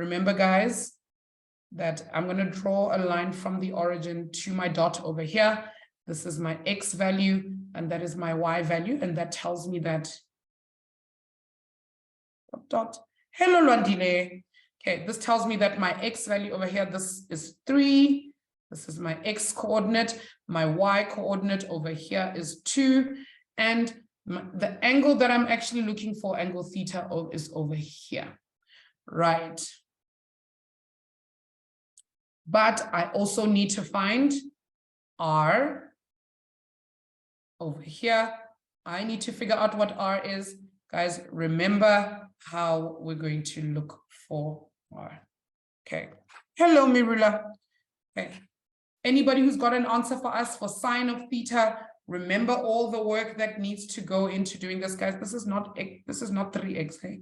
remember, guys, that I'm going to draw a line from the origin to my dot over here. This is my X value, and that is my Y value. And that tells me that dot. Hello, Lwandile. Okay, this tells me that my X value over here, this is 3. This is my X coordinate. My Y coordinate over here is 2. And the angle that I'm actually looking for, angle theta, is over here. Right. But I also need to find R over here. I need to figure out what R is. Guys, remember how we're going to look for R. Okay. Hello, Mirula. Okay. Anybody who's got an answer for us for sine of theta, remember all the work that needs to go into doing this, guys. This is not 3x. Okay?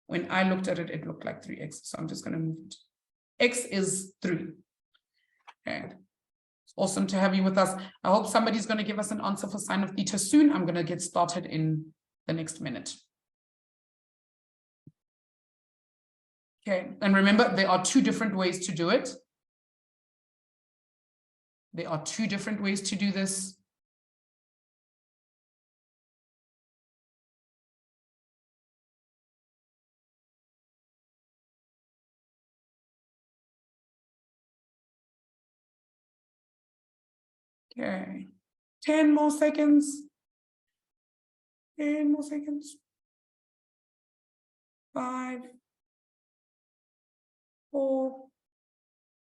When I looked at it, it looked like 3x. So I'm just going to move it. X is 3. Okay. It's awesome to have you with us. I hope somebody's going to give us an answer for sine of theta soon. I'm going to get started in the next minute. Okay, and remember, there are 2 different ways to do it. There are 2 different ways to do this. Okay, 10 more seconds. 10 more seconds. 5, 4,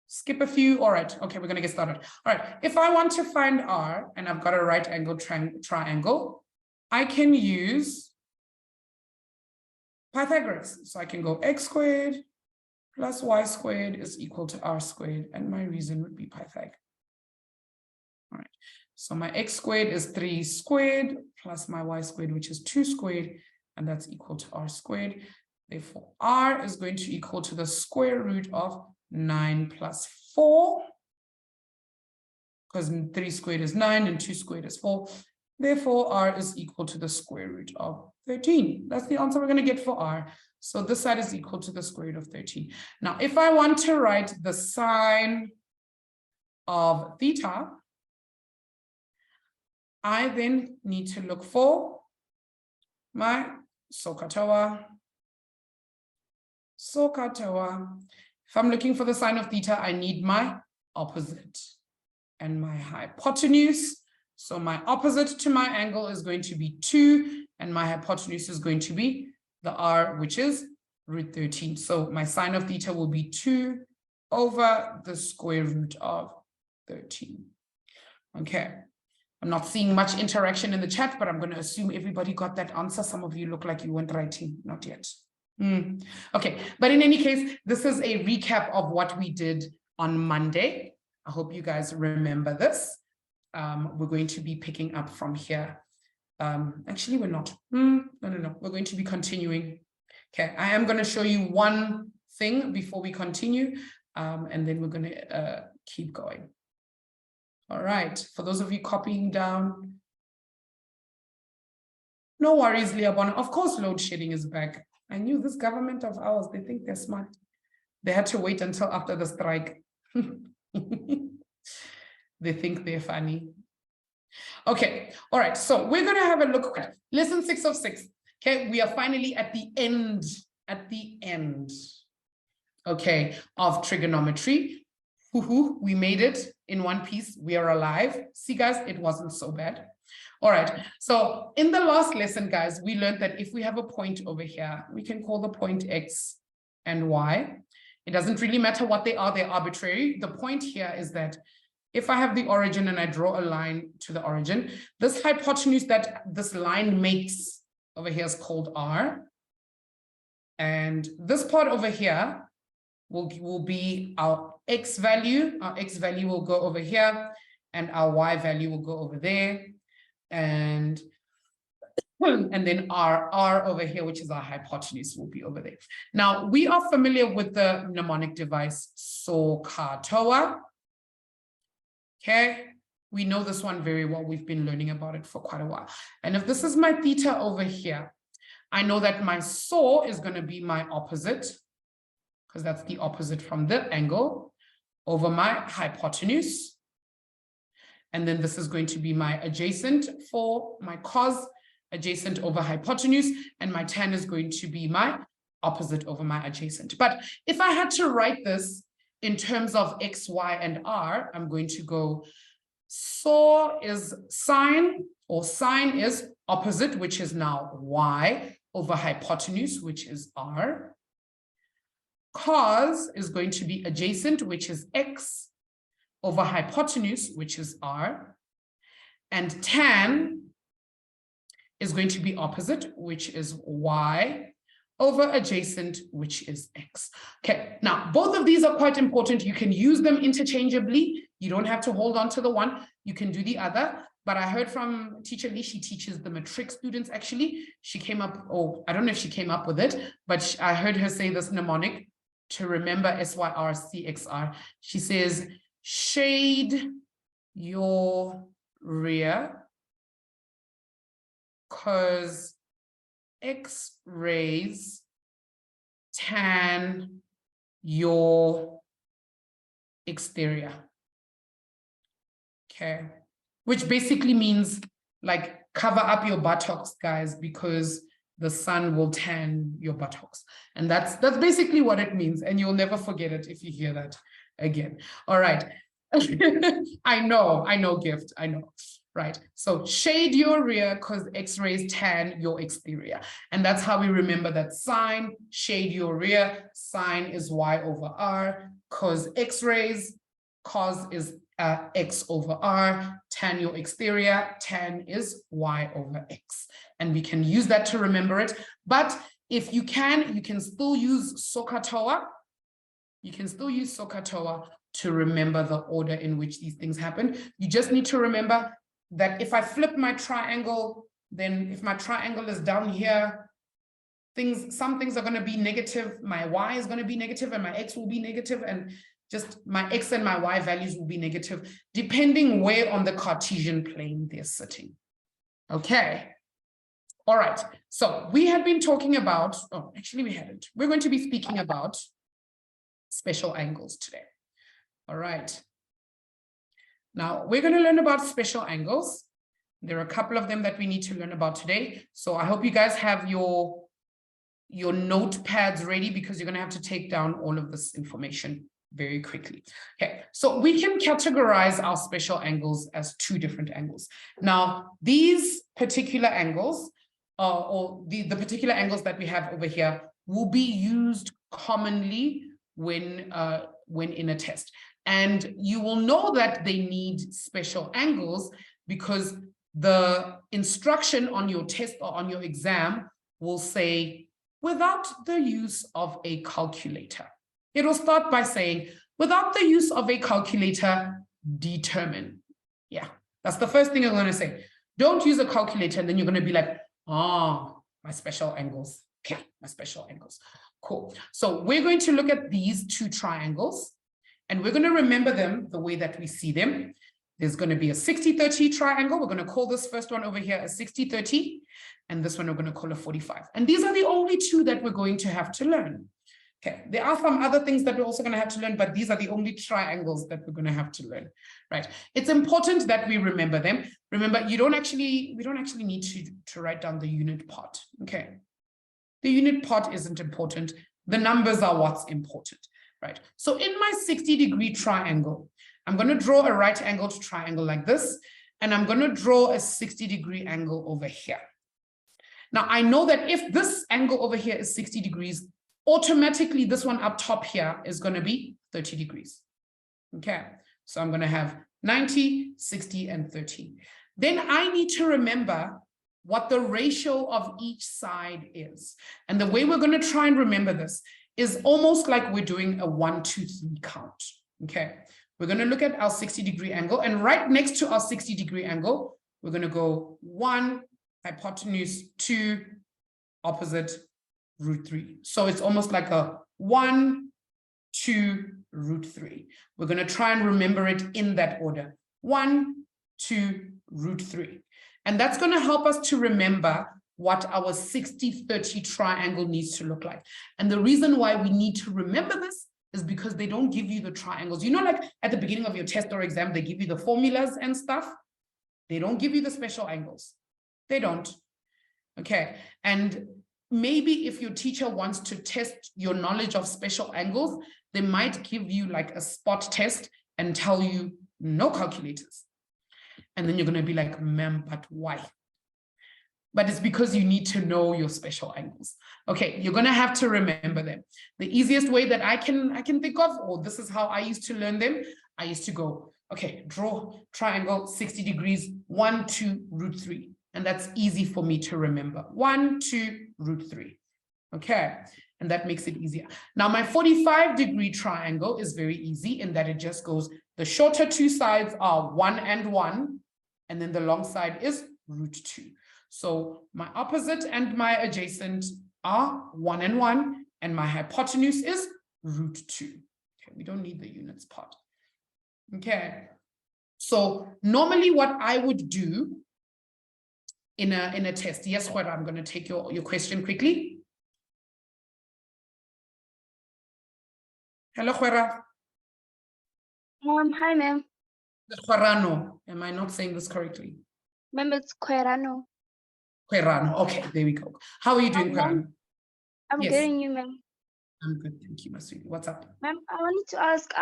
skip a few. All right. Okay, we're going to get started. All right. If I want to find R and I've got a right angle triangle, I can use Pythagoras. So I can go x squared plus y squared is equal to r squared. And my reason would be Pythag. All right. So my x squared is 3 squared plus my y squared, which is 2 squared. And that's equal to r squared. Therefore, r is going to equal to the square root of 9 plus 4, because 3 squared is 9 and 2 squared is 4. Therefore, r is equal to the square root of 13. That's the answer we're going to get for r. So this side is equal to the square root of 13. Now, if I want to write the sine of theta, I then need to look for my SOHCAHTOA. If I'm looking for the sine of theta, I need my opposite and my hypotenuse. So my opposite to my angle is going to be 2, and my hypotenuse is going to be the r, which is root 13. So my sine of theta will be 2 over the square root of 13. Okay. I'm not seeing much interaction in the chat, but I'm going to assume everybody got that answer. Some of you look like you weren't writing. Not yet. Okay, but in any case, this is a recap of what we did on Monday. I hope you guys remember this. We're going to be picking up from here. Actually, we're not. No. We're going to be continuing. Okay, I am going to show you one thing before we continue, and then we're going to keep going. All right, for those of you copying down, no worries, Leabona. Of course, load shedding is back. I knew this government of ours, they think they're smart. They had to wait until after the strike. They think they're funny. Okay, all right, so we're going to have a look at lesson 6 of 6. Okay, we are finally at the end, okay, of trigonometry. We made it in one piece. We are alive. See, guys, it wasn't so bad. All right, so in the last lesson, guys, we learned that if we have a point over here, we can call the point x and y. It doesn't really matter what they are, they're arbitrary. The point here is that if I have the origin and I draw a line to the origin, this hypotenuse that this line makes over here is called r. And this part over here will be our x value. Our x value will go over here, and our y value will go over there. And then our over here, which is our hypotenuse, will be over there. Now, we are familiar with the mnemonic device SOHCAHTOA. Okay, we know this one very well. We've been learning about it for quite a while. And if this is my theta over here, I know that my SOH is going to be my opposite. because that's the opposite from the angle, over my hypotenuse. And then this is going to be my adjacent for my cos, adjacent over hypotenuse, and my tan is going to be my opposite over my adjacent. But if I had to write this in terms of x, y, and r, I'm going to go so is sine, or sine is opposite, which is now y, over hypotenuse, which is r. Cos is going to be adjacent, which is x, over hypotenuse, which is r. And tan is going to be opposite, which is y, over adjacent, which is x. Okay, now both of these are quite important. You can use them interchangeably. You don't have to hold on to the one. You can do the other. But I heard from Teacher Lee, she teaches the matric students actually. She came up, oh, I don't know if she came up with it, but I heard her say this mnemonic to remember SYR, CXR. She says, shade your rear, because X-rays tan your exterior. Okay, which basically means like cover up your buttocks, guys, because the sun will tan your buttocks. And that's basically what it means. And you'll never forget it if you hear that again. All right. I know, Gift, I know. Right, so shade your rear because X-rays tan your exterior. And that's how we remember that sine, shade your rear, sine is y over r, because X-rays, cos is x over r, tan your exterior, tan is y over x. And we can use that to remember it. But if you can still use SOHCAHTOA. You can still use SOHCAHTOA to remember the order in which these things happen. You just need to remember that if I flip my triangle, then if my triangle is down here, some things are going to be negative. My y is going to be negative and my x will be negative, and just my x and my y values will be negative, depending where on the Cartesian plane they're sitting. Okay. All right. So we had been talking about, oh, actually we hadn't. We're going to be speaking about special angles today. All right. Now, we're going to learn about special angles. There are a couple of them that we need to learn about today. So I hope you guys have your notepads ready, because you're going to have to take down all of this information very quickly. Okay, so we can categorize our special angles as two different angles. Now, these particular angles, or the particular angles that we have over here, will be used commonly when in a test. And you will know that they need special angles because the instruction on your test or on your exam will say, without the use of a calculator. It will start by saying, without the use of a calculator, determine. Yeah, that's the first thing I'm going to say. Don't use a calculator, and then you're going to be like, oh, my special angles. Okay, my special angles. Cool. So we're going to look at these two triangles. And we're going to remember them the way that we see them. There's going to be a 60-30 triangle. We're going to call this first one over here a 60-30. And this one we're going to call a 45. And these are the only two that we're going to have to learn. Okay, there are some other things that we're also going to have to learn, but these are the only triangles that we're going to have to learn, right? It's important that we remember them. Remember, we don't actually need to write down the unit part, okay? The unit part isn't important. The numbers are what's important. Right. So in my 60-degree triangle, I'm going to draw a right angled triangle like this, and I'm going to draw a 60-degree angle over here. Now, I know that if this angle over here is 60 degrees, automatically this one up top here is going to be 30 degrees. Okay. So I'm going to have 90, 60, and 30. Then I need to remember what the ratio of each side is. And the way we're going to try and remember this is almost like we're doing a 1, 2, 3 count, okay? We're gonna look at our 60-degree angle, and right next to our 60-degree angle, we're gonna go 1, hypotenuse, 2, opposite, root 3. So it's almost like a 1, 2, root 3. We're gonna try and remember it in that order. 1, 2, root 3. And that's gonna help us to remember what our 60-30 triangle needs to look like. And the reason why we need to remember this is because they don't give you the triangles. You know, like at the beginning of your test or exam, they give you the formulas and stuff. They don't give you the special angles. They don't. Okay. And maybe if your teacher wants to test your knowledge of special angles, they might give you like a spot test and tell you no calculators. And then you're going to be like, ma'am, but why? But it's because you need to know your special angles. Okay, you're going to have to remember them. The easiest way that I can think of, or this is how I used to learn them, I used to go, okay, draw triangle 60 degrees, 1, 2, root 3. And that's easy for me to remember. 1, 2, root 3. Okay, and that makes it easier. Now, my 45-degree triangle is very easy in that it just goes, the shorter two sides are 1 and 1, and then the long side is root 2. So my opposite and my adjacent are 1 and 1, and my hypotenuse is root 2. Okay, we don't need the units part. Okay, so normally what I would do in a test, yes, Khwera, I'm going to take your question quickly. Hello, Khwera. Hi, ma'am. Khwerano. Am I not saying this correctly? Ma'am, it's Querano. Khwerano. Okay, there we go. How are you doing, Khwerano? I'm Yes. getting you, ma'am. I'm good, thank you, my sweetie. What's up? Ma'am, I wanted to ask,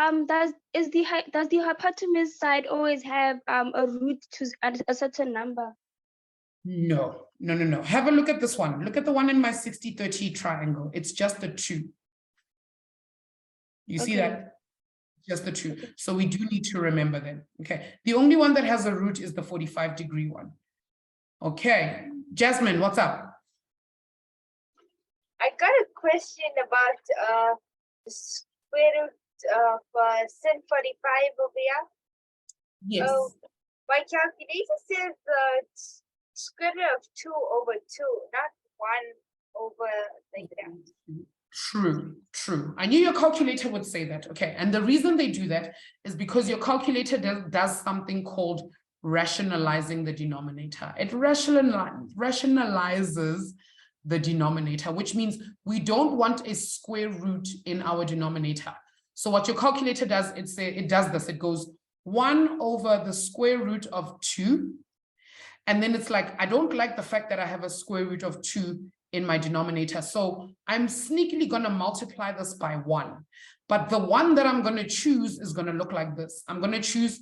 does the hypotenuse side always have a root to a certain number? No. Have a look at this one. Look at the one in my 60-30 triangle. It's just the 2. You see that? Just the 2. So we do need to remember them. Okay. The only one that has a root is the 45-degree one. Okay. Jasmine, what's up? I got a question about the square root of sin 45 over here. Yes. My calculator says square root of 2 over 2, not 1 over like that. True. I knew your calculator would say that. Okay. And the reason they do that is because your calculator does something called rationalizing the denominator. It rationalizes the denominator, which means we don't want a square root in our denominator. So what your calculator does, it does this. It goes 1 over the square root of 2. And then it's like, I don't like the fact that I have a square root of 2 in my denominator. So I'm sneakily going to multiply this by 1. But the one that I'm going to choose is going to look like this. I'm going to choose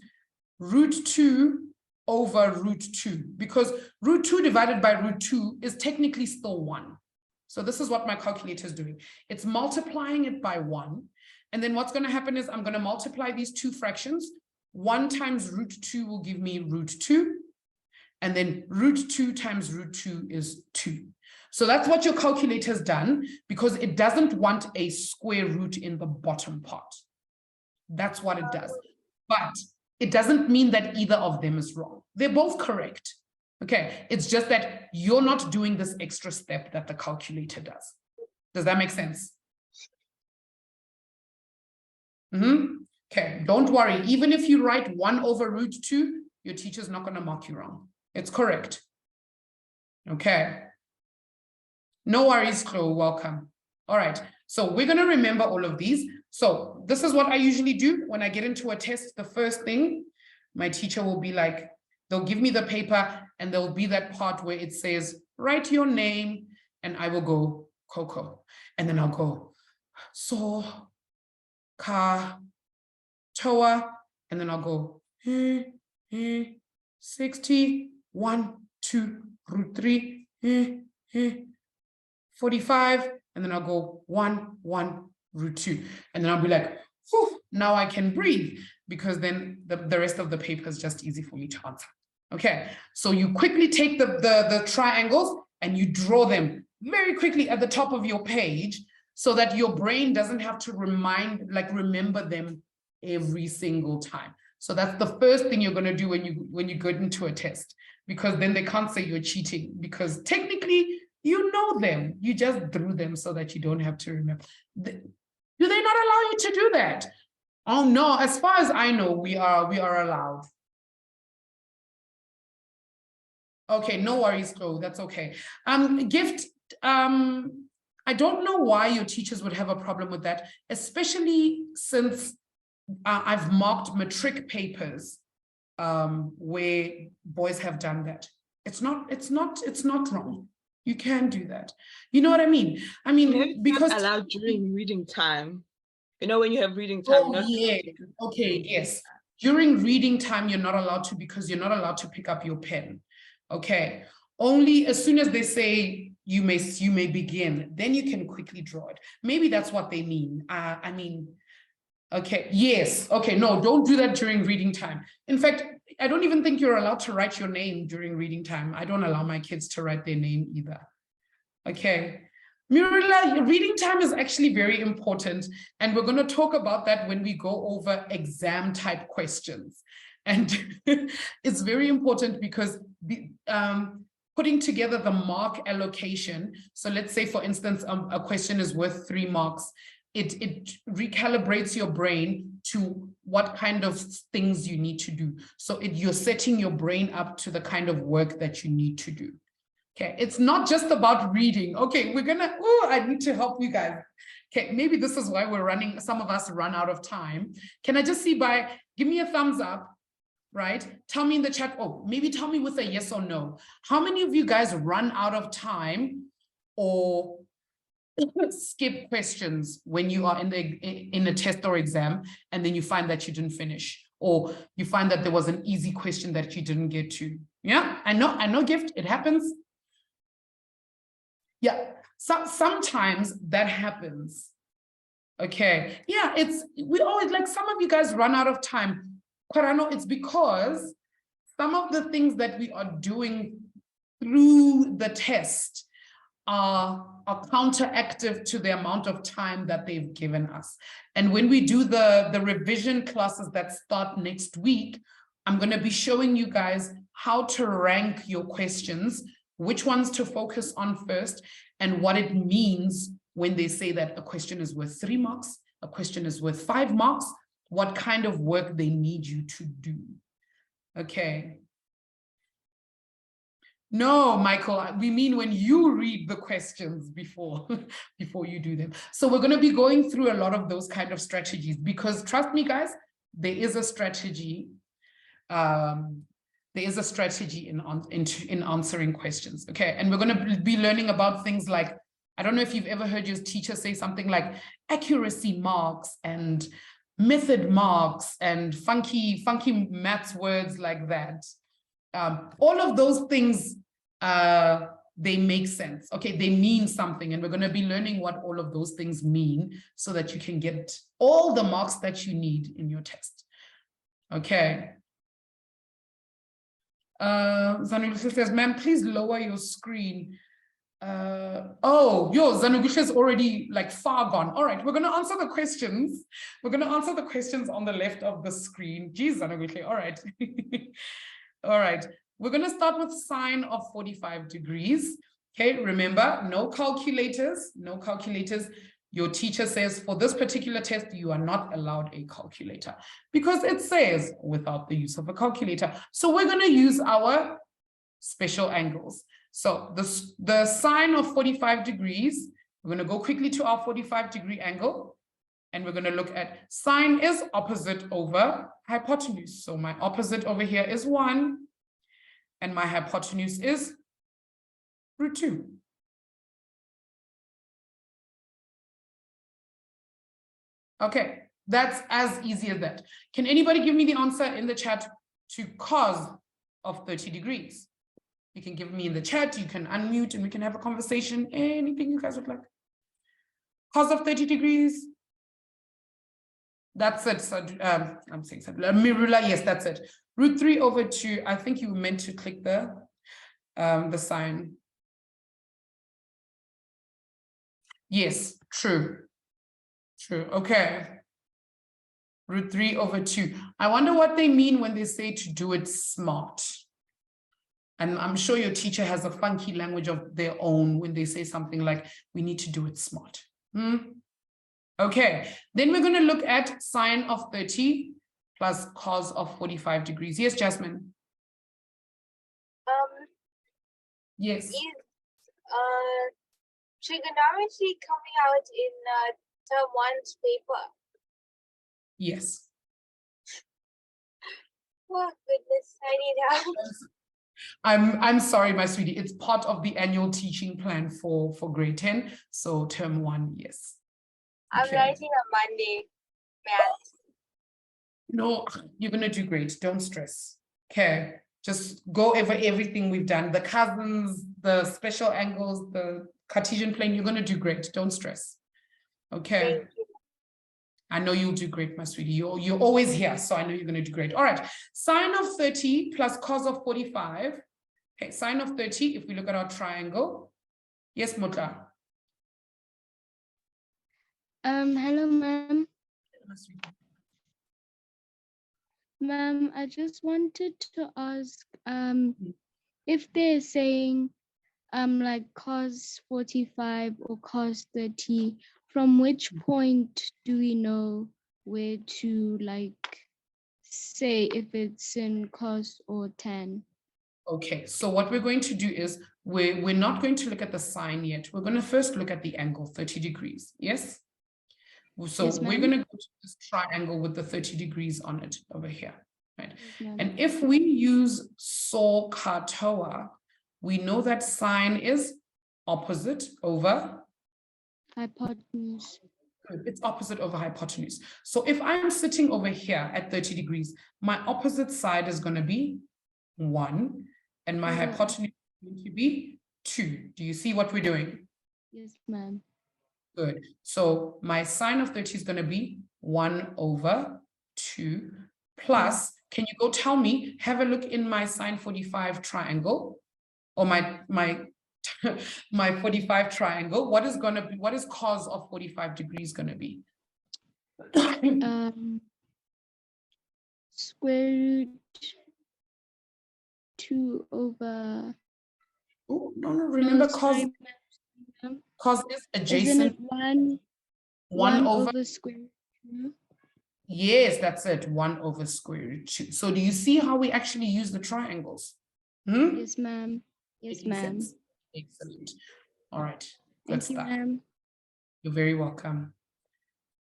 root 2 over root 2, because root 2 divided by root 2 is technically still 1. So this is what my calculator is doing. It's multiplying it by 1. And then what's going to happen is I'm going to multiply these two fractions. 1 times root 2 will give me root 2. And then root 2 times root 2 is 2. So that's what your calculator's done, because it doesn't want a square root in the bottom part. That's what it does. But it doesn't mean that either of them is wrong. They're both correct. Okay, it's just that you're not doing this extra step that the calculator does. Does that make sense? Okay, don't worry. Even if you write 1 over root 2, your teacher's not going to mark you wrong. It's correct. Okay. No worries, Chloe. Welcome. All right. So we're going to remember all of these. So this is what I usually do when I get into a test. The first thing, my teacher will be like, they'll give me the paper and there'll be that part where it says, write your name. And I will go, Coco. And then I'll go, so, ka, toa. And then I'll go, 60, 1, 2, root 3, 45, and then I'll go 1, 1, root 2. And then I'll be like, whew, now I can breathe, because then the rest of the paper is just easy for me to answer. Okay, so you quickly take the triangles and you draw them very quickly at the top of your page so that your brain doesn't have to remember them every single time. So that's the first thing you're going to do when you go into a test, because then they can't say you're cheating, because technically you know them. You just drew them so that you don't have to remember. Do they not allow you to do that? Oh no, as far as I know, we are allowed. Okay, no worries, Chloe, that's okay. Gift, I don't know why your teachers would have a problem with that, especially since I've marked matric papers where boys have done that. It's not wrong. You can do that. You know what I mean? I mean, because allowed during reading time. You know, when you have reading time. Oh, yeah. Okay, yes. During reading time, you're not allowed to, because you're not allowed to pick up your pen. Okay. Only as soon as they say you may begin, then you can quickly draw it. Maybe that's what they mean. I mean, okay, yes. Okay, no, don't do that during reading time. In fact, I don't even think you're allowed to write your name during reading time. I don't allow my kids to write their name either. Okay. Mirula, reading time is actually very important, and we're going to talk about that when we go over exam type questions. And it's very important because putting together the mark allocation. So let's say, for instance, a question is worth 3 marks. It recalibrates your brain to what kind of things you need to do. So you're setting your brain up to the kind of work that you need to do. Okay, it's not just about reading. Okay, I need to help you guys. Okay, maybe this is why some of us run out of time. Can I just see give me a thumbs up, right? Tell me in the chat, maybe tell me with a yes or no. How many of you guys run out of time or skip questions when you are in a test or exam, and then you find that you didn't finish, or you find that there was an easy question that you didn't get to? Yeah, I know, Gift, it happens. Yeah, sometimes that happens. Okay, yeah, we always, like, some of you guys run out of time. Kwarano, it's because some of the things that we are doing through the test are counteractive to the amount of time that they've given us. And when we do the revision classes that start next week, I'm going to be showing you guys how to rank your questions, which ones to focus on first, and what it means when they say that a question is worth 3 marks, a question is worth 5 marks, what kind of work they need you to do. Okay. No, Michael, we mean when you read the questions before you do them. So we're going to be going through a lot of those kind of strategies, because trust me, guys, there is a strategy. There is a strategy in answering questions. Okay, and we're going to be learning about things like, I don't know if you've ever heard your teacher say something like accuracy marks and method marks and funky maths words like that. All of those things, they make sense. Okay, they mean something, and we're going to be learning what all of those things mean so that you can get all the marks that you need in your test. Okay. Zanugusha says, ma'am, please lower your screen. Zanugusha is already like far gone. All right, we're going to answer the questions. We're going to answer the questions on the left of the screen. Geez, Zanugusha, all right. All right, we're going to start with sine of 45 degrees. Okay, remember, no calculators, no calculators. Your teacher says for this particular test, you are not allowed a calculator because it says without the use of a calculator. So we're going to use our special angles. So the sine of 45 degrees, we're going to go quickly to our 45-degree angle, and we're going to look at sine is opposite over hypotenuse. So my opposite over here is 1, and my hypotenuse is √2. Okay, that's as easy as that. Can anybody give me the answer in the chat to cos of 30 degrees? You can give me in the chat, you can unmute, and we can have a conversation, anything you guys would like. Cos of 30 degrees. That's it. So, I'm saying something. Mirula, yes, that's it. √3 over 2. I think you were meant to click the sign. Yes, true. True. Okay. √3 over 2. I wonder what they mean when they say to do it smart. And I'm sure your teacher has a funky language of their own when they say something like, we need to do it smart. Okay, then we're going to look at sine of 30 plus cos of 45 degrees. Yes, Jasmine? Yes. Is trigonometry coming out in term 1's paper? Yes. Oh goodness, I need help. I'm sorry, my sweetie. It's part of the annual teaching plan for grade 10. So term 1, yes. I'm Okay. writing on Monday, math. No, you're gonna do great. Don't stress. Okay. Just go over everything we've done. The cousins, the special angles, the Cartesian plane, you're gonna do great. Don't stress. Okay. Thank you. I know you'll do great, my sweetie. You're always here, so I know you're going to do great. All right. Sine of 30 plus cos of 45. Okay, sine of 30, if we look at our triangle. Yes, Mutla. Hello, ma'am. Ma'am, I just wanted to ask, if they're saying, like cos 45 or cos 30, from which point do we know where to like say if it's in cos or tan? Okay, so what we're going to do is we're not going to look at the sine yet. We're going to first look at the angle, 30 degrees. Yes? So Yes, we're ma'am. going to go to this triangle with the 30 degrees on it over here. Right? Yes, ma'am. And if we use saw katoa, we know that sine is opposite over Hypotenuse. it's opposite over hypotenuse. So if I'm sitting over here at 30 degrees, my opposite side is going to be 1 and my Yeah. hypotenuse is going to be 2. Do you see what we're doing? Yes, ma'am. Good. So my sine of 30 is going to be 1 over 2 plus, can you go tell me, have a look in my sine 45 triangle or my 45 triangle. What is cos of 45 degrees going to be? Square root 2 over. Oh, no, remember cos is adjacent. Isn't it 1 over square root 2? Yes, that's it. 1 over square root 2. So do you see how we actually use the triangles? Yes, ma'am. Yes, Making ma'am. sense? Excellent. All right. Good Thank you, stuff. ma'am. You're very welcome.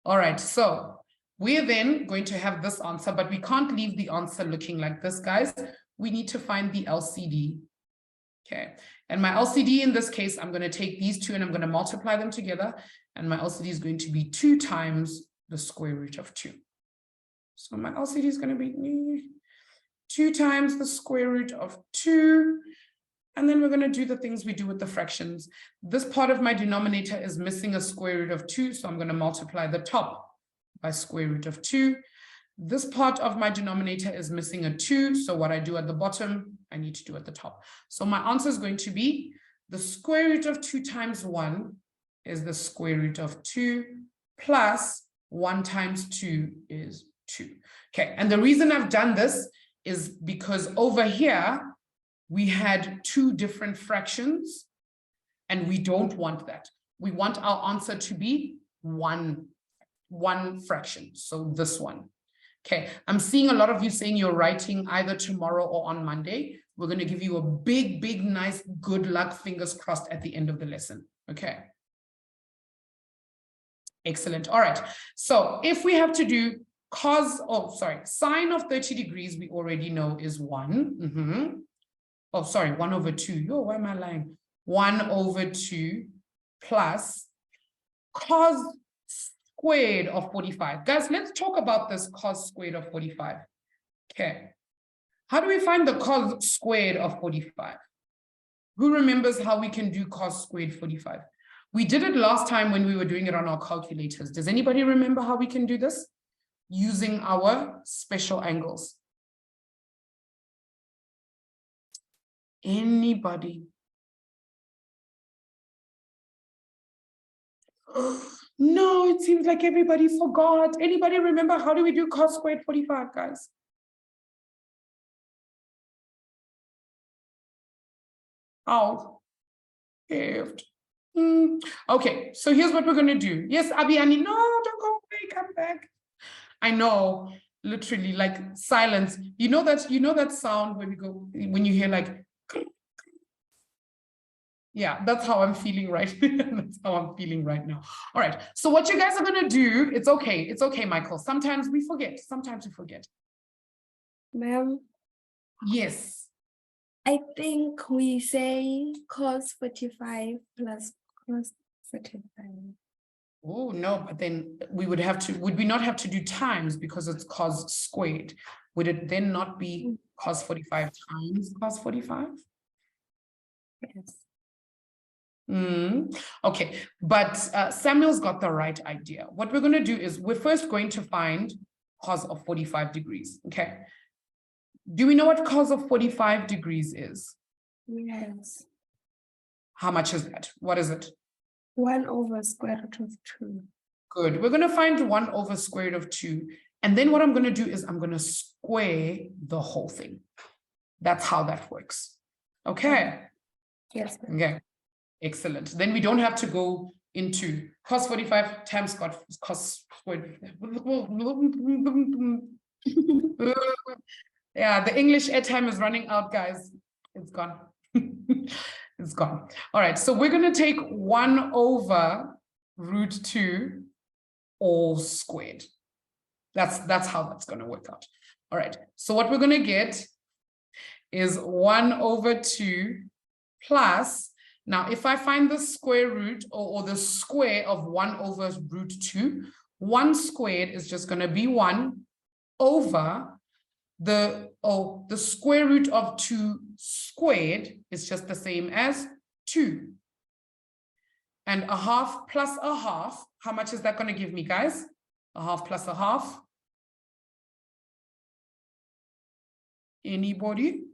All right. So we're then going to have this answer, but we can't leave the answer looking like this, guys. We need to find the LCD. Okay. And my LCD in this case, I'm going to take these two and I'm going to multiply them together. And my LCD is going to be 2 times the square root of 2. So my LCD is going to be 2 times the square root of 2. And then we're going to do the things we do with the fractions. This part of my denominator is missing a square root of 2. So I'm going to multiply the top by square root of 2. This part of my denominator is missing a 2. So what I do at the bottom, I need to do at the top. So my answer is going to be the square root of 2 times 1 is the square root of 2 plus 1 times 2 is 2. Okay, and the reason I've done this is because over here, we had 2 different fractions and we don't want that. We want our answer to be one fraction. So this one. Okay, I'm seeing a lot of you saying you're writing either tomorrow or on Monday. We're going to give you a big, big, nice, good luck, fingers crossed at the end of the lesson. Okay. Excellent. All right. So if we have to do sine of 30 degrees, we already know is 1. Oh, sorry, 1 over 2. Yo, why am I lying? 1 over 2 plus cos squared of 45. Guys, let's talk about this cos squared of 45. Okay. How do we find the cos squared of 45? Who remembers how we can do cos squared 45? We did it last time when we were doing it on our calculators. Does anybody remember how we can do this? Using our special angles. Anybody? No, it seems like everybody forgot. Anybody remember how do we do cos squared 45, guys? Oh, gift. Okay, so here's what we're going to do. Yes, Abiani, no, don't go away, come back. I know, literally, like silence. You know that sound when we go, when you hear like, Yeah, that's how I'm feeling right. That's how I'm feeling right now. All right. So what you guys are going to do, it's okay. It's okay, Michael. Sometimes we forget. Sometimes we forget. Ma'am, Yes. I think we say cos 45 plus cos 45. Oh, no, but then we would have to, would we not have to do times because it's cos squared? Would it then not be cos 45 times cos 45? Yes. Okay, but Samuel's got the right idea. What we're going to do is we're first going to find cos of 45 degrees. Okay. Do we know what cos of 45 degrees is? Yes. How much is that? What is it? 1 over square root of 2. Good. We're going to find 1 over square root of 2. And then what I'm going to do is I'm going to square the whole thing. That's how that works. Okay. Yes. Okay. Excellent. Then we don't have to go into cos 45 times cos squared. Yeah, the English airtime is running out, guys. It's gone. It's gone. All right, so we're going to take 1 over root 2 all squared. That's how that's going to work out. All right, so what we're going to get is 1 over 2 plus, now if I find the square root or the square of 1 over root 2, 1 squared is just going to be 1 over the square root of 2 squared is just the same as 2. And a half plus a half, how much is that going to give me, guys? A half plus a half. Anybody?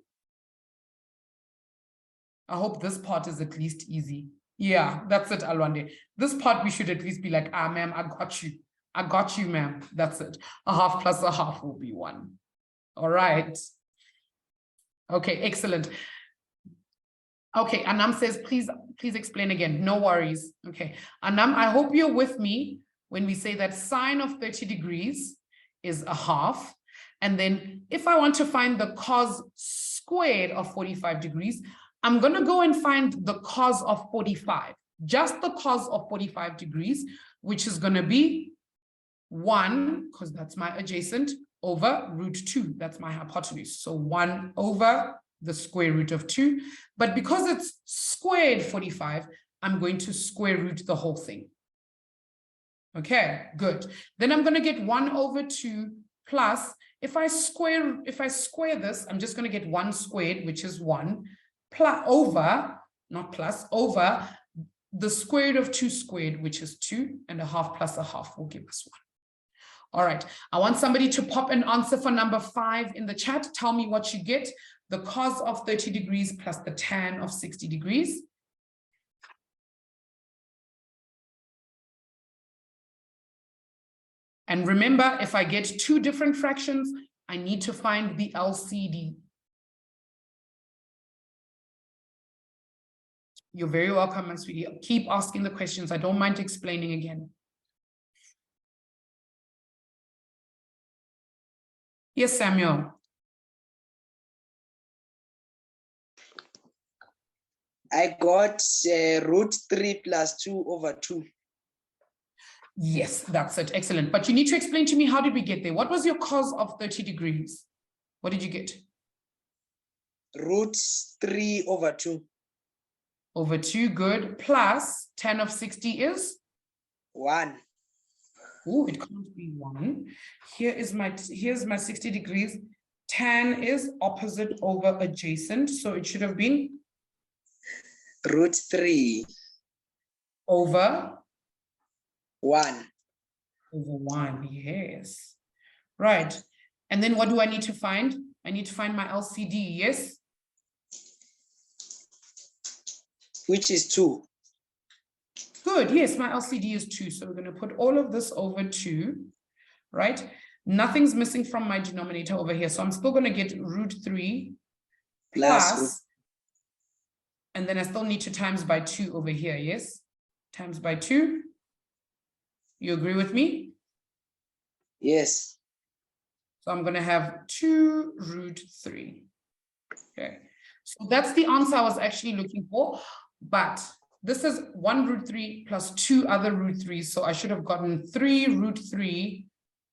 I hope this part is at least easy. Yeah, that's it, Alwande. This part we should at least be like, ah, ma'am, I got you. I got you, ma'am. That's it. A half plus a half will be 1. All right. Okay, excellent. Okay, Anam says, please explain again. No worries. Okay, Anam, I hope you're with me when we say that sine of 30 degrees is a half. And then if I want to find the cos squared of 45 degrees, I'm going to go and find the cos of 45, just the cos of 45 degrees, which is going to be 1, because that's my adjacent, over root 2. That's my hypotenuse. So 1 over the square root of 2. But because it's squared 45, I'm going to square root the whole thing. Okay, good. Then I'm going to get 1 over 2 plus, if I square this, I'm just going to get 1 squared, which is 1, plus over, not plus, over the square root of 2 squared, which is 2, and a half plus a half will give us 1. All right, I want somebody to pop an answer for number 5 in the chat. Tell me what you get. The cos of 30 degrees plus the tan of 60 degrees. And remember, if I get 2 different fractions, I need to find the LCD. You're very welcome, my sweetie. Keep asking the questions. I don't mind explaining again. Yes, Samuel. I got root 3 plus 2 over 2. Yes, that's it. Excellent. But you need to explain to me, how did we get there? What was your cos of 30 degrees? What did you get? Root 3 over 2. Over 2, good. Plus tan of 60 is? 1. Oh, it can't be 1. Here's my 60 degrees. Tan is opposite over adjacent. So it should have been? Root 3. Over? 1. Over 1, yes. Right. And then what do I need to find? I need to find my LCD, yes? Which is 2. Good, yes, my LCD is 2. So we're going to put all of this over 2, right? Nothing's missing from my denominator over here. So I'm still going to get root 3 plus, and then I still need to times by 2 over here, yes? Times by 2. You agree with me? Yes. So I'm going to have 2 root 3. Okay. So that's the answer I was actually looking for. but this is 1 root 3 plus 2 other root 3s. So I should have gotten 3 root 3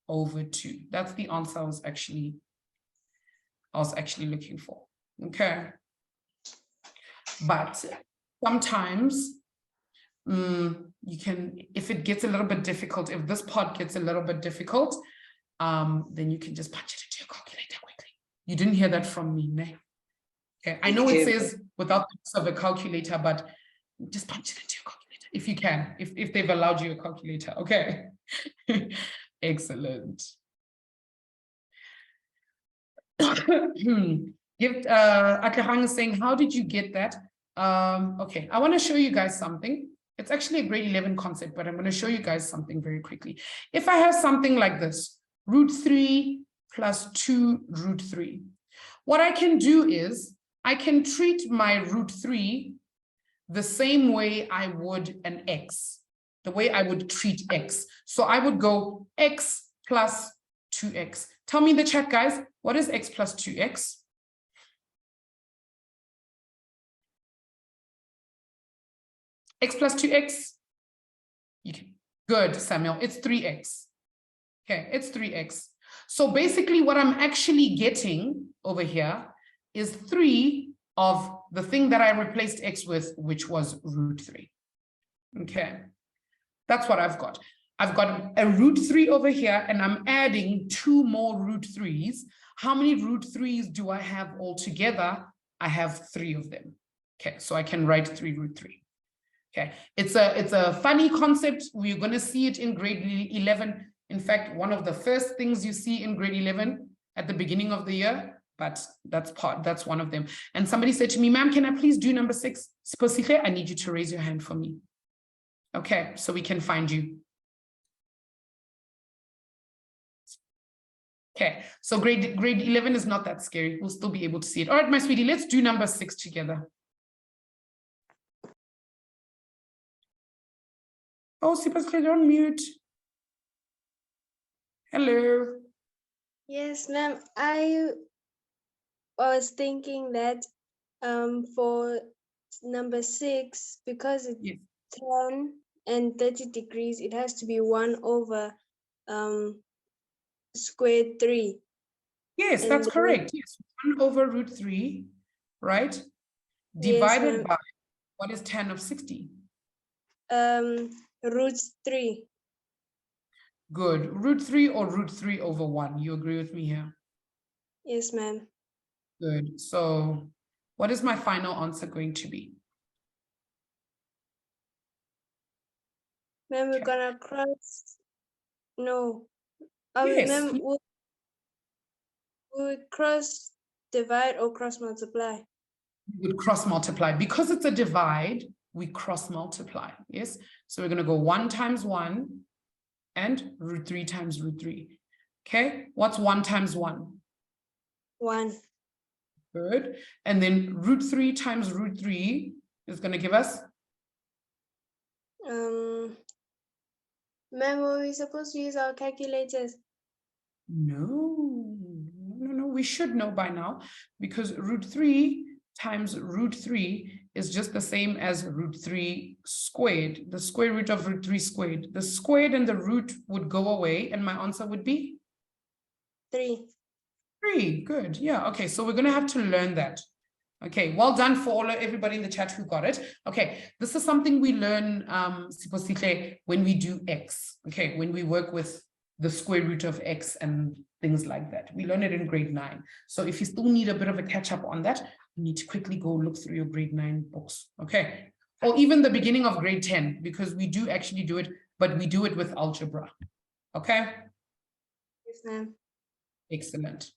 over 2. That's the answer I was actually looking for. Okay. But sometimes you can, if it gets a little bit difficult, if this part gets a little bit difficult, then you can just punch it into your calculator quickly. You didn't hear that from me, ne? Okay, I know it says without the use of a calculator, but just punch it into your calculator if you can, if they've allowed you a calculator. Okay. Excellent. Atlehang is saying, how did you get that? Okay, I want to show you guys something. It's actually a grade 11 concept, but I'm going to show you guys something very quickly. If I have something like this, root 3 plus 2 root 3, what I can do is I can treat my root 3 the same way I would an x, the way I would treat x. So I would go x plus 2x. Tell me in the chat, guys, what is x plus 2x? X plus 2x? Good, Samuel, it's 3x. Okay, it's 3x. So basically what I'm actually getting over here is 3 of the thing that I replaced x with, which was root 3. Okay, that's what I've got. I've got a root 3 over here, and I'm adding 2 more root 3s. How many root 3s do I have altogether? I have 3 of them. Okay, so I can write 3 root 3. Okay, it's a funny concept. We're going to see it in grade 11. In fact, one of the first things you see in grade 11 at the beginning of the year, but that's one of them. And somebody said to me, ma'am, can I please do number 6? Sposile, I need you to raise your hand for me. Okay, so we can find you. Okay, so grade 11 is not that scary. We'll still be able to see it. All right, my sweetie, let's do number 6 together. Oh, Sipasile, you're on mute. Hello. Yes, ma'am. I was thinking that for number 6, because it's Yes. 10 and 30 degrees, it has to be 1 over square 3. Yes, And that's then- correct. Yes, 1 over root 3, right? Yes, Divided ma'am. by, what is 10 of 60? Root 3. Good. Root 3 or root 3 over 1? You agree with me here? Yes, ma'am. Good. So what is my final answer going to be? Ma'am, we're Okay. gonna cross. No. Yes. Ma'am, we cross divide or cross multiply. We would cross multiply. Because it's a divide, we cross multiply. Yes. So we're going to go 1 times 1 and root 3 times root 3. Okay. What's 1 times 1? 1. Good. And then root 3 times root 3 is going to give us? Ma'am, were we supposed to use our calculators? No, we should know by now, because root 3 times root 3 is just the same as root 3 squared, the square root of root 3 squared. The squared and the root would go away, and my answer would be? 3. 3, good, yeah, okay, so we're going to have to learn that. Okay, well done for everybody in the chat who got it. Okay, this is something we learn, when we do x, okay, when we work with the square root of x and things like that. We learn it in grade 9. So if you still need a bit of a catch up on that, you need to quickly go look through your grade 9 books, okay? Or even the beginning of grade 10, because we do actually do it, but we do it with algebra, okay? Yes, ma'am. Excellent.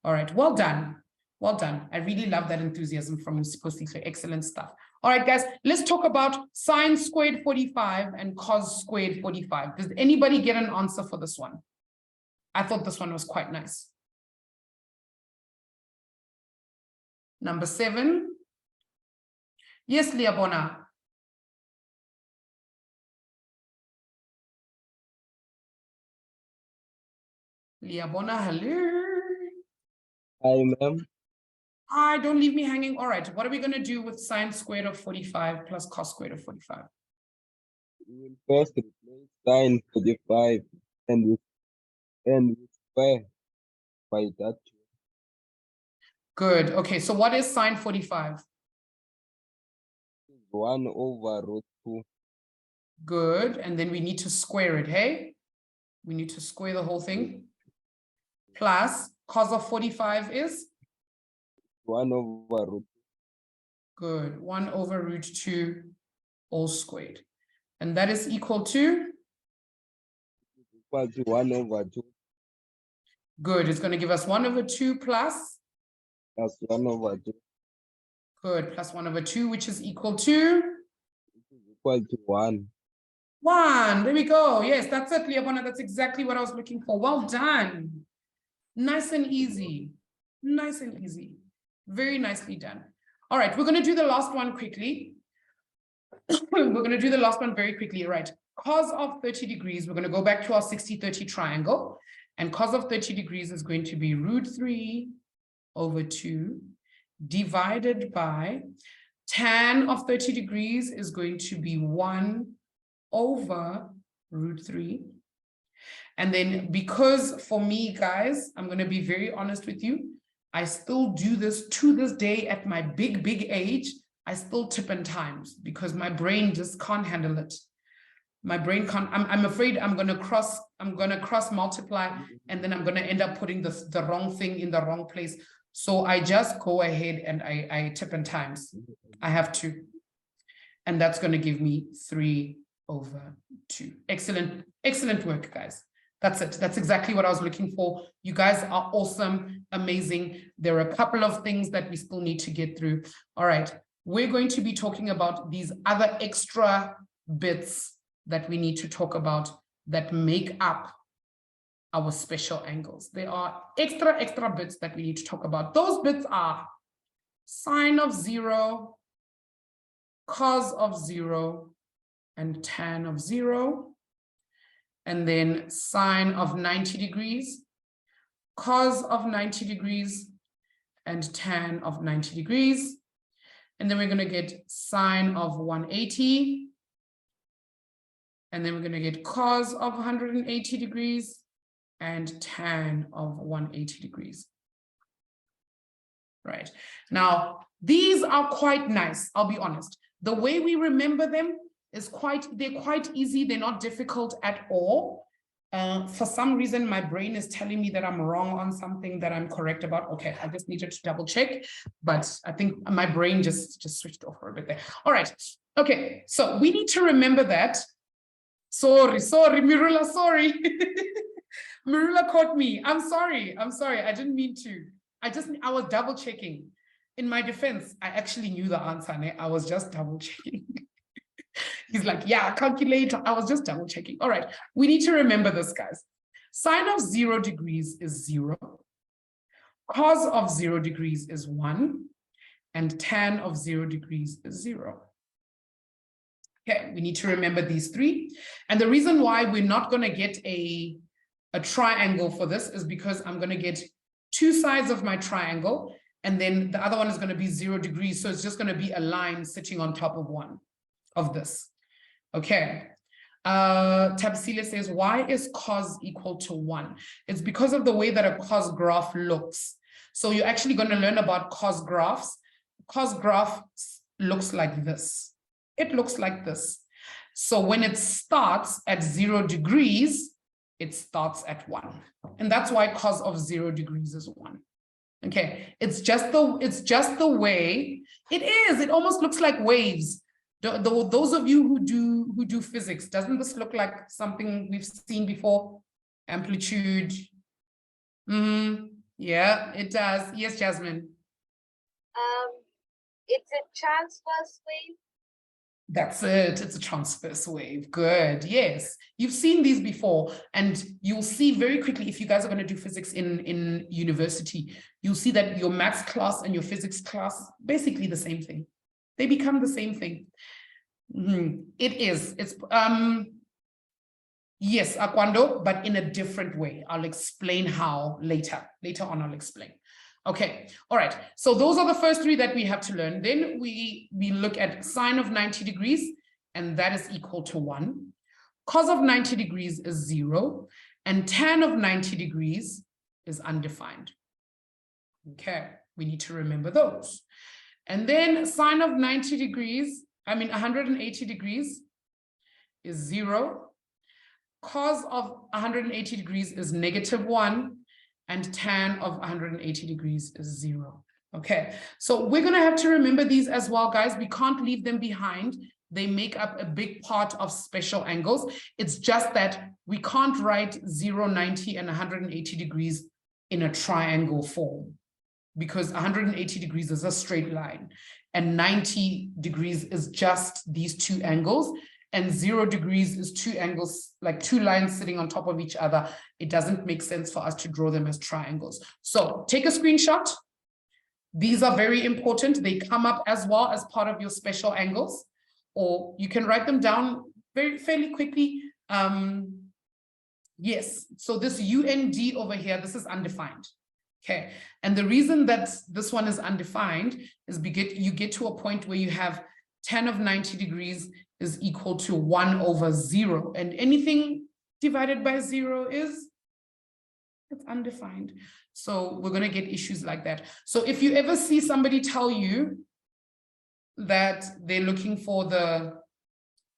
All right, well done. Well done. I really love that enthusiasm from Sipho. Excellent stuff. All right, guys, let's talk about sine squared 45 and cos squared 45. Does anybody get an answer for this one? I thought this one was quite nice. Number 7. Yes, Liabona. Liabona, hello. Hi, ma'am. Don't leave me hanging. All right, what are we going to do with sine squared of 45 plus cos squared of 45? We will first replace sine 45 and we square by that. Good. Okay, so what is sine 45? 1 over root 2. Good. And then we need to square it, hey? We need to square the whole thing. Plus cos of 45 is? 1 over root 2. Good. 1 over root 2 all squared. And that is equal to? Equal to 1 over 2. Good. It's going to give us 1 over 2 plus? Plus 1 over 2. Good. Plus 1 over 2, which is equal to? Equal to 1. 1. There we go. Yes, that's it, Leopona. That's exactly what I was looking for. Well done. Nice and easy. Nice and easy. Very nicely done. All right, we're going to do the last one quickly. We're going to do the last one very quickly. Right. Cos of 30 degrees. We're going to go back to our 60-30 triangle. And cos of 30 degrees is going to be root 3 over 2 divided by tan of 30 degrees is going to be 1 over root 3. And then because for me, guys, I'm going to be very honest with you. I still do this to this day at my big, big age. I still tip in times because my brain just can't handle it. My brain can't, I'm afraid I'm going to cross multiply, and then I'm going to end up putting the wrong thing in the wrong place. So I just go ahead and I tip in times. I have to. And that's going to give me 3 over 2. Excellent, excellent work, guys. That's it. That's exactly what I was looking for. You guys are awesome, amazing. There are a couple of things that we still need to get through. All right. We're going to be talking about these other extra bits that we need to talk about that make up our special angles. There are extra bits that we need to talk about. Those bits are sine of 0, cos of 0, and tan of 0. And then sine of 90 degrees, cos of 90 degrees, and tan of 90 degrees. And then we're going to get sine of 180. And then we're going to get cos of 180 degrees and tan of 180 degrees. Right. Now, these are quite nice, I'll be honest. The way we remember them is they're quite easy. They're not difficult at all. For some reason, my brain is telling me that I'm wrong on something that I'm correct about. Okay, I just needed to double check, but I think my brain just switched off for a bit there. All right. Okay, so we need to remember that. Sorry, Mirula, sorry. Mirula caught me. I'm sorry. I didn't mean to. I was double checking. In my defense, I actually knew the answer. And I was just double checking. He's like, yeah, calculate. I was just double checking. All right, we need to remember this, guys. Sine of 0 degrees is 0. Cos of 0 degrees is 1. And tan of 0 degrees is 0. Okay, we need to remember these 3. And the reason why we're not going to get a triangle for this is because I'm going to get 2 sides of my triangle, and then the other one is going to be 0 degrees. So it's just going to be a line sitting on top of one of this. Okay. Tabsila says, why is cos equal to 1? It's because of the way that a cos graph looks. So you're actually going to learn about cos graphs. Cos graph looks like this. It looks like this. So when it starts at 0 degrees, it starts at 1. And that's why cos of 0 degrees is 1. Okay, it's just the way it is. It almost looks like waves. Those of you who do physics, doesn't this look like something we've seen before? Amplitude. Yeah, it does. Yes, Jasmine. It's a transverse wave. That's it. It's a transverse wave. Good. Yes. You've seen these before, and you'll see very quickly, if you guys are going to do physics in university, you'll see that your maths class and your physics class, basically the same thing. They become the same thing. It is. It's yes, Akwando, but in a different way. I'll explain how later. Later on, I'll explain. Okay, all right. So those are the first three that we have to learn. Then we look at sine of 90 degrees, and that is equal to 1. Cos of 90 degrees is 0, and tan of 90 degrees is undefined. Okay, we need to remember those. And then sine of 90 degrees, 180 degrees is 0. Cos of 180 degrees is -1. And tan of 180 degrees is 0. Okay, so we're going to have to remember these as well, guys. We can't leave them behind. They make up a big part of special angles. It's just that we can't write 0, 90, and 180 degrees in a triangle form, because 180 degrees is a straight line and 90 degrees is just these two angles. And 0 degrees is two angles, like two lines sitting on top of each other. It doesn't make sense for us to draw them as triangles. So take a screenshot. These are very important. They come up as well as part of your special angles, or you can write them down fairly quickly. Yes, so this UND over here, this is undefined. Okay, and the reason that this one is undefined is because you get to a point where you have tan of 90 degrees is equal to 1 over 0. And anything divided by 0 it's undefined. So we're going to get issues like that. So if you ever see somebody tell you that they're looking for the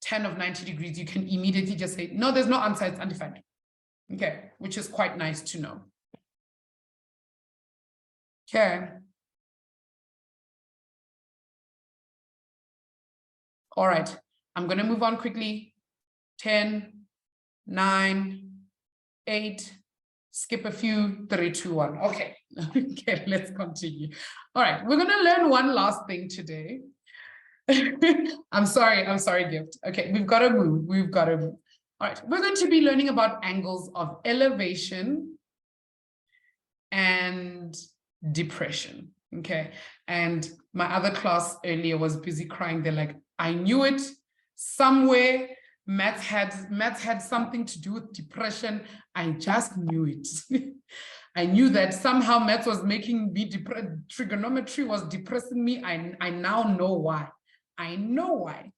tan of 90 degrees, you can immediately just say, no, there's no answer, it's undefined. Okay, which is quite nice to know. Okay. All right. I'm going to move on quickly. 10, 9, 8, skip a few, 3, 2, 1. Okay. Okay, let's continue. All right, we're going to learn one last thing today. I'm sorry, Gift. Okay, we've got to move. All right, we're going to be learning about angles of elevation and depression. Okay, and my other class earlier was busy crying. They're like, I knew it. Somewhere maths had something to do with depression. I just knew it. I knew that somehow maths was making me depressed. Trigonometry was depressing me. I now know why. I know why.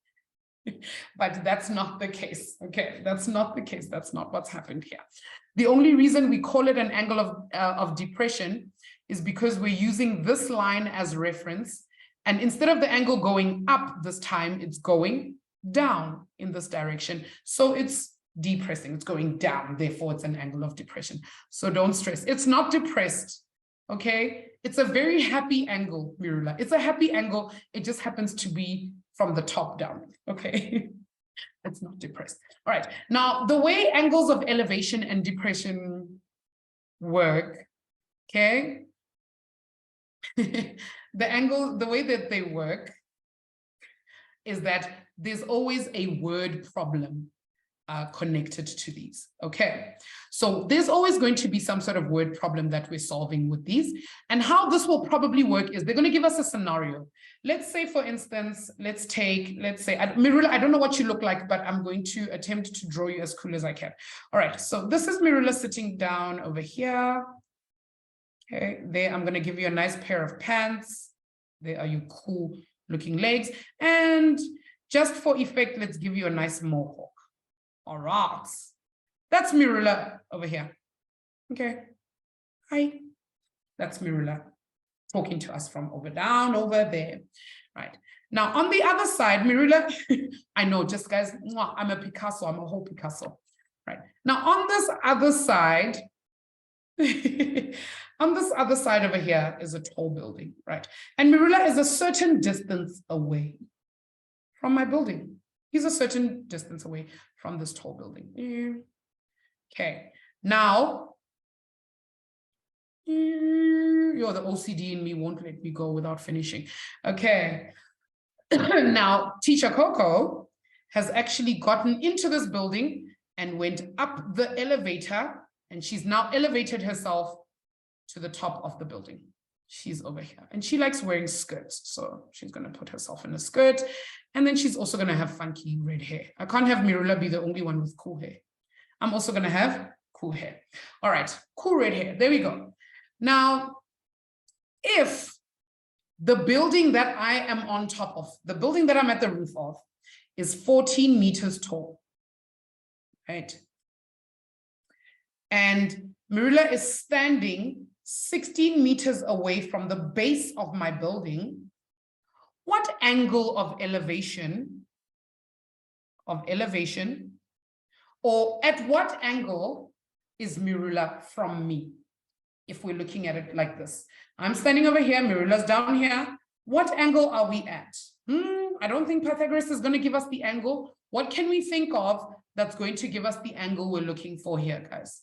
But that's not the case. Okay, that's not the case. That's not what's happened here. The only reason we call it an angle of depression is because we're using this line as reference. And instead of the angle going up this time, it's going down in this direction. So it's depressing, it's going down. Therefore, it's an angle of depression. So don't stress. It's not depressed. Okay. It's a very happy angle, Mirula. It's a happy angle. It just happens to be from the top down. Okay. It's not depressed. All right. Now, the way angles of elevation and depression work, okay. The way that they work is that there's always a word problem connected to these. Okay, so there's always going to be some sort of word problem that we're solving with these. And how this will probably work is they're going to give us a scenario. Let's say, for instance, let's say, Mirula, I don't know what you look like, but I'm going to attempt to draw you as cool as I can. All right, so this is Mirula sitting down over here. Okay, there, I'm going to give you a nice pair of pants. There are your cool looking legs. And just for effect, let's give you a nice mohawk. All right. That's Mirula over here. Okay. Hi. That's Mirula talking to us from over there. Right. Now, on the other side, Mirula, I know, just guys, I'm a Picasso. I'm a whole Picasso. Right. Now, on this other side, on this other side over here is a tall building, right? And Mirula is a certain distance away from my building. He's a certain distance away from this tall building. Okay, now, you're the OCD in me won't let me go without finishing. Okay, now Teacher Coco has actually gotten into this building and went up the elevator, and she's now elevated herself to the top of the building. She's over here and she likes wearing skirts. So she's going to put herself in a skirt, and then she's also going to have funky red hair. I can't have Mirula be the only one with cool hair. I'm also going to have cool hair. All right, cool red hair. There we go. Now, if the building that I am on top of, the building that I'm at the roof of, is 14 meters tall, right? And Marilla is standing 16 meters away from the base of my building. What angle of elevation, or at what angle is Marilla from me? If we're looking at it like this, I'm standing over here, Marilla's down here. What angle are we at? I don't think Pythagoras is going to give us the angle. What can we think of that's going to give us the angle we're looking for here, guys?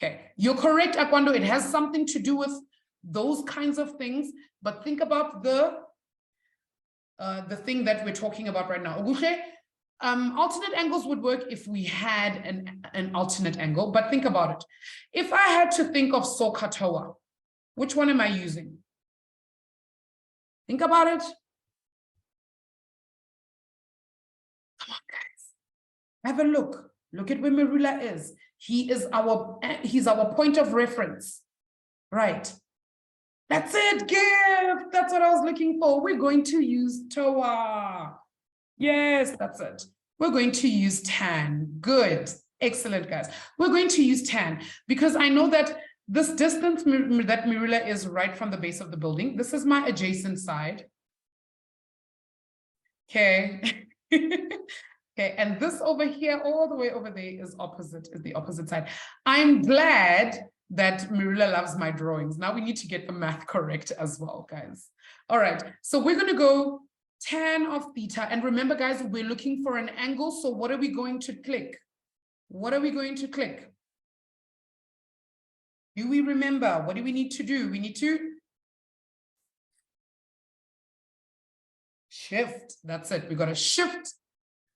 Okay, you're correct, Akwando. It has something to do with those kinds of things, but think about the thing that we're talking about right now. Alternate angles would work if we had an alternate angle, but think about it. If I had to think of SOHCAHTOA, which one am I using? Think about it. Come on, guys. Have a look. Look at where Marilla is. He's our point of reference, right? That's it, gift. That's what I was looking for. We're going to use TOA. Yes, that's it. We're going to use tan. Good. Excellent, guys. We're going to use tan because I know that this distance that Marilla is right from the base of the building, this is my adjacent side. Okay. Okay, and this over here, all the way over there is the opposite side. I'm glad that Marilla loves my drawings. Now we need to get the math correct as well, guys. All right, so we're going to go tan of theta. And remember, guys, we're looking for an angle. So what are we going to click? What are we going to click? Do we remember? What do we need to do? We need to shift. That's it. We got to shift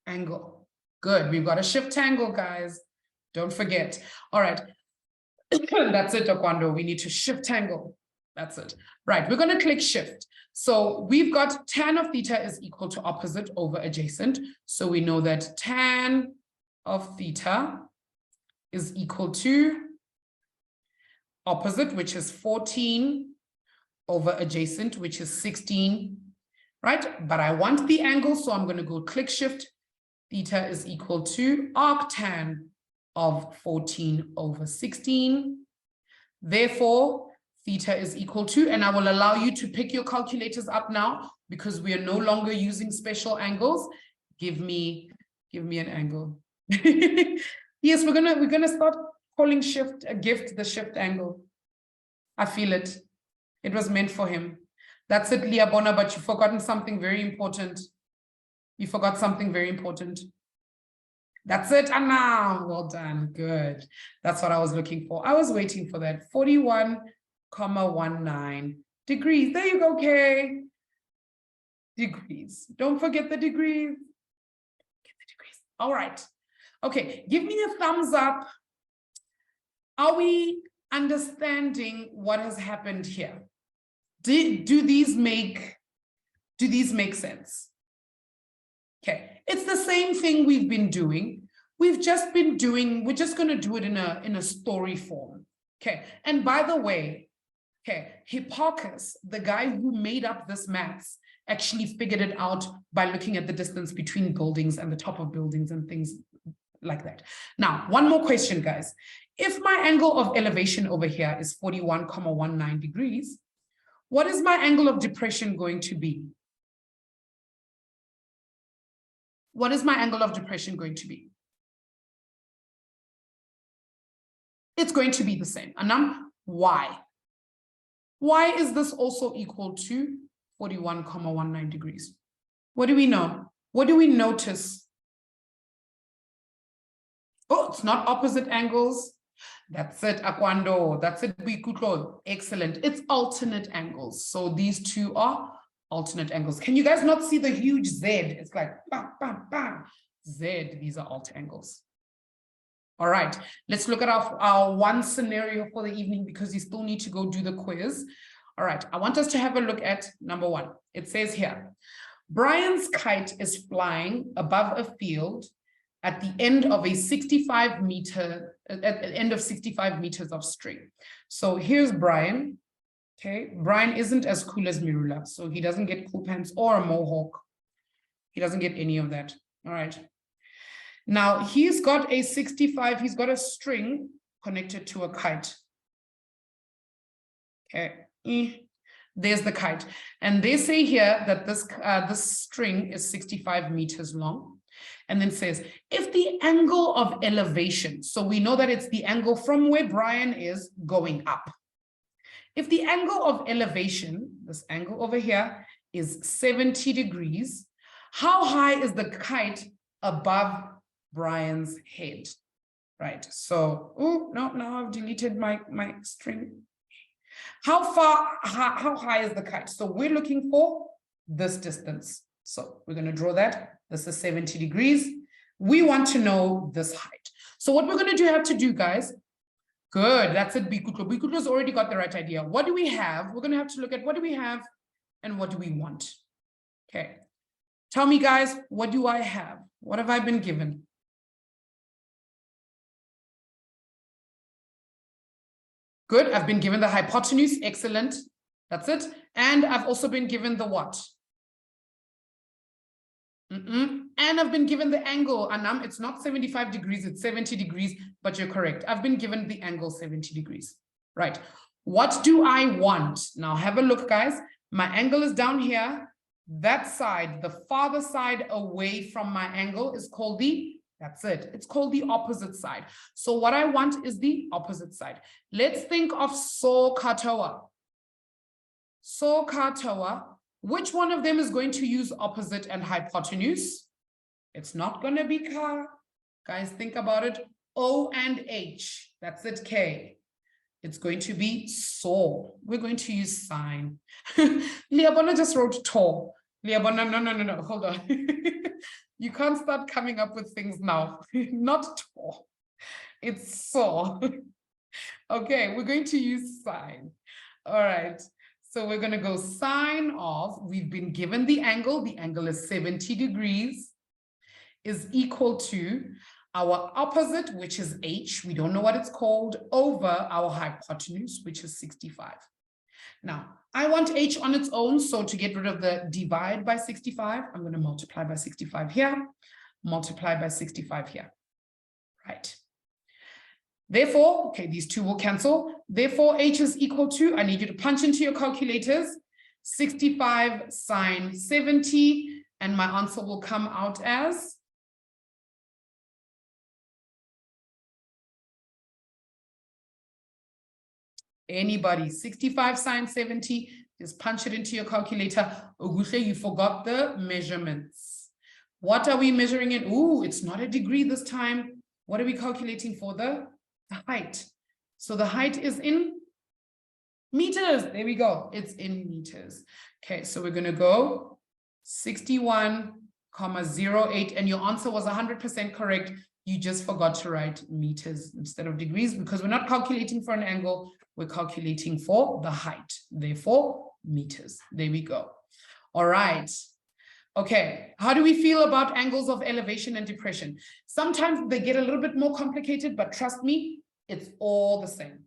angle. Good. We've got a shift angle, guys. Don't forget. All right. That's it, Okwando. We need to shift angle. That's it. Right. We're going to click shift. So we've got tan of theta is equal to opposite over adjacent. So we know that tan of theta is equal to opposite, which is 14 over adjacent, which is 16, right? But I want the angle, so I'm going to go click shift. Theta is equal to arctan of 14 over 16. Therefore, theta is equal to, and I will allow you to pick your calculators up now because we are no longer using special angles. Give me an angle. Yes, we're gonna start calling shift a gift the shift angle. I feel it. It was meant for him. That's it, Liabona, but you've forgotten something very important. You forgot something very important. That's it, Anna. Well done. Good. That's what I was looking for. I was waiting for that. 41,19 degrees. There you go, Kay. Degrees. Don't forget the degrees. Get the degrees. All right. Okay. Give me a thumbs up. Are we understanding what has happened here? Do these make sense? Okay, it's the same thing we've been doing. We're just going to do it in a story form. Okay, and by the way, okay, Hipparchus, the guy who made up this maths, actually figured it out by looking at the distance between buildings and the top of buildings and things like that. Now, one more question, guys. If my angle of elevation over here is 41,19 degrees, what is my angle of depression going to be? What is my angle of depression going to be? It's going to be the same. Anam, why? Why is this also equal to 41,19 degrees? What do we know? What do we notice? Oh, it's not opposite angles. That's it, Akwando. That's it, Bikuto. Excellent. It's alternate angles. So these two are alternate angles. Can you guys not see the huge Z? It's like bam, bam, bam. Z, these are alt angles. All right, let's look at our one scenario for the evening because you still need to go do the quiz. All right, I want us to have a look at number one. It says here, Brian's kite is flying above a field at the end of a 65 meters of string. So here's Brian. Okay, Brian isn't as cool as Mirula, so he doesn't get cool pants or a mohawk. He doesn't get any of that. All right. Now he's got a 65, he's got a string connected to a kite. Okay, there's the kite. And they say here that this string is 65 meters long. And then says, if the angle of elevation, so we know that it's the angle from where Brian is going up. If the angle of elevation, this angle over here, is 70 degrees, how high is the kite above Brian's head? Right, so, oh, no, now I've deleted my string. How high is the kite? So we're looking for this distance. So we're going to draw that. This is 70 degrees. We want to know this height. So what we're going to have to do, guys, good, that's it, Bikutlo. Bikutlo's already got the right idea. What do we have? We're going to have to look at what do we have and what do we want? Okay, tell me, guys, what do I have? What have I been given? Good, I've been given the hypotenuse, excellent. That's it. And I've also been given the what? And I've been given the angle, Anam, it's not 75 degrees, it's 70 degrees, but you're correct. I've been given the angle 70 degrees. Right, what do I want? Now have a look, guys. My angle is down here. That side, the farther side away from my angle is called the, that's it, it's called the opposite side. So what I want is the opposite side. Let's think of saw katoa. Saw katoa. Which one of them is going to use opposite and hypotenuse? It's not going to be ka. Guys, think about it. O and H. That's it, K. It's going to be saw. We're going to use sine. Liabona just wrote to. Liabona, no. Hold on. You can't start coming up with things now. Not to. It's saw. Okay, we're going to use sine. All right. So we're going to go sine of, we've been given the angle is 70 degrees, is equal to our opposite, which is H, we don't know what it's called, over our hypotenuse, which is 65. Now, I want H on its own, so to get rid of the divide by 65, I'm going to multiply by 65 here, multiply by 65 here, right? Therefore, okay, these two will cancel. Therefore, H is equal to, I need you to punch into your calculators, 65 sine 70, and my answer will come out as anybody, 65 sine 70, just punch it into your calculator. Ogushe, you forgot the measurements. What are we measuring in? Ooh, it's not a degree this time. What are we calculating for? The height. So the height is in meters. There we go. It's in meters. Okay, so we're going to go 61,08, and your answer was 100% correct. You just forgot to write meters instead of degrees because we're not calculating for an angle. We're calculating for the height. Therefore, meters. There we go. All right. Okay, how do we feel about angles of elevation and depression? Sometimes they get a little bit more complicated, but trust me, it's all the same.